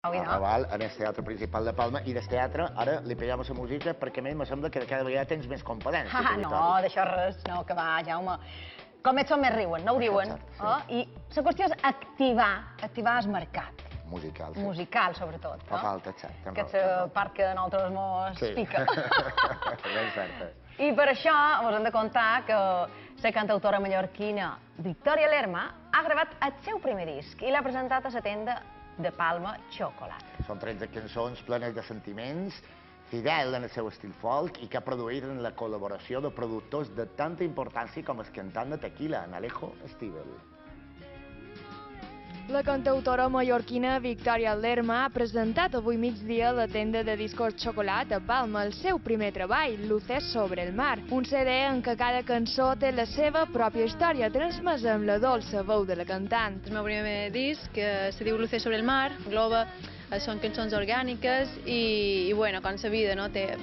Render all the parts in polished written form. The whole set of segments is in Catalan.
Val, en el Teatre Principal de Palma, i del teatre ara li pegem la música perquè a mi em sembla que cada vegada tens més competència. No, d'això res, no, que va, Jaume. Com ells són més riuen, no ho diuen. I la qüestió és activar el mercat. Musical, sí. Musical, sobretot. Fa falta, exacte. Que és la part que a nosaltres mos pica. Ben certa. I per això us hem de contar que la cantautora mallorquina Victòria Lerma ha gravat el seu primer disc i l'ha presentat a la tenda de Palma Xocolata. Són 13 cançons plenes de sentiments, fidel en el seu estil folk i que ha produït en la col·laboració de productors de tanta importància com el cantant de Tequila, en Alejo Stivel. La cantautora mallorquina Victòria Lerma ha presentat avui migdia a la tenda de discos Xocolata a Palma el seu primer treball, Luces sobre el mar, un CD en què cada cançó té la seva pròpia història transmesa amb la dolça veu de la cantant. El meu primer disc, que se diu Luces sobre el mar, engloba són cançons orgàniques i bueno, com la vida,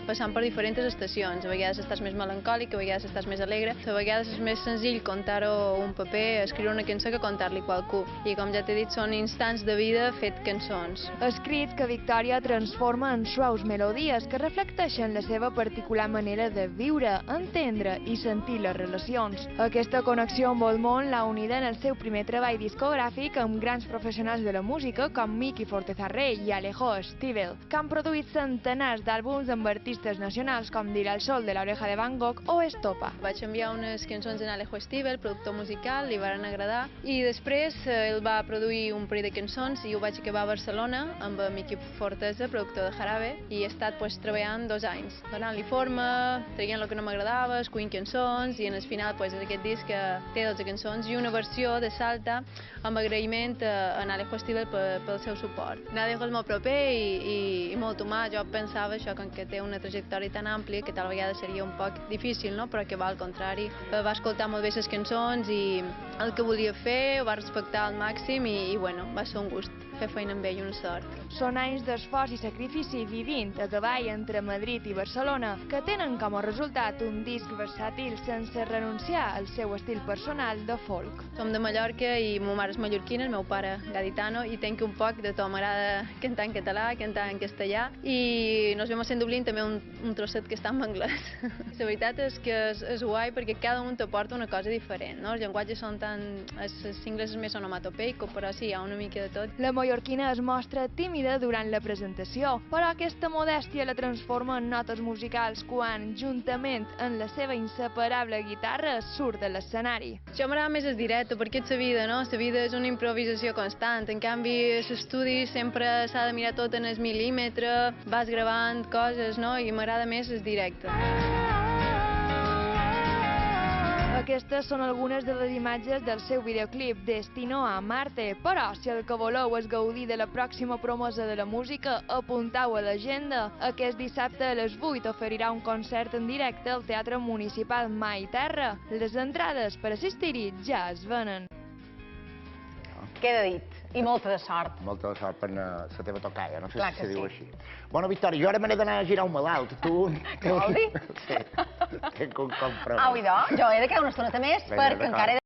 passant per diferents estacions. A vegades estàs més melancòlic, a vegades estàs més alegre. A vegades és més senzill contar-ho un paper, escriure una cançó que contar-li a qualcú. I com ja t'he dit, són instants de vida fet cançons. Escrits que Victòria transforma en suaus melodies que reflecteixen la seva particular manera de viure, entendre i sentir les relacions. Aquesta connexió amb el món l'ha unida en el seu primer treball discogràfic amb grans professionals de la música com Miki Fortezarrey i Alejo Stivel, que han produït centenars d'àlbums amb artistes nacionals com Dirà el sol de l'Oreja de Van Gogh o Estopa. Vaig enviar unes cançons a Alejo Stivel, productor musical, li van agradar, i després ell va produir un parell de cançons i ho vaig acabar a Barcelona amb Miki Forteza, productor de Jarabe, i he estat treballant 2 anys, donant-li forma, traient el que no m'agradava, escollint cançons, i en el final és aquest disc que té 12 cançons i una versió de Salta amb agraïment a Alejo Stivel pel seu suport. És molt proper i molt humà. Jo pensava això, que té una trajectòria tan àmplia que tal vegada seria un poc difícil, però que va al contrari. Va escoltar molt bé les cançons i el que volia fer ho va respectar al màxim i bueno, va ser un gust fer feina amb ell, una sort. Són anys d'esforç i sacrifici vivint a cavall entre Madrid i Barcelona, que tenen com a resultat un disc versàtil sense renunciar al seu estil personal de folk. Som de Mallorca i ma mare és mallorquina, el meu pare gaditano, i tenc un poc de tot. M'agrada cantar en català, cantar en castellà, i nos vam a Dublín també un trosset que està en anglès. La veritat és que és guai perquè cada un t'aporta una cosa diferent. Els llenguatges són tan... L'anglès és més onomatopeico, però sí, hi ha una mica de tot. La mallorquina es mostra tímida durant la presentació, però aquesta modèstia la transforma en notes musicals quan, juntament amb la seva inseparable guitarra, surt de l'escenari. Això m'agrada més el directe, perquè és la vida, no? La vida és una improvisació constant. En canvi, l'estudi sempre s'ha de mirar tot en el mil·límetre, vas gravant coses, no? I m'agrada més el directe. Aquestes són algunes de les imatges del seu videoclip Destino a Marte, però si el que voleu és gaudir de la pròxima promesa de la música, apuntau a l'agenda. Aquest dissabte a les 8 oferirà un concert en directe al Teatre Municipal Mai Terra. Les entrades per assistir-hi ja es venen. Queda dit. I molta de sort. Molta de sort per la teva tocalla, no sé si se diu així. Bueno, Victòria, jo ara me n'he d'anar a girar un malalt. Tu... Què vol dir? Sí, tenc un compromís. Au, idò, jo he de quedar una estoneta més perquè encara he de...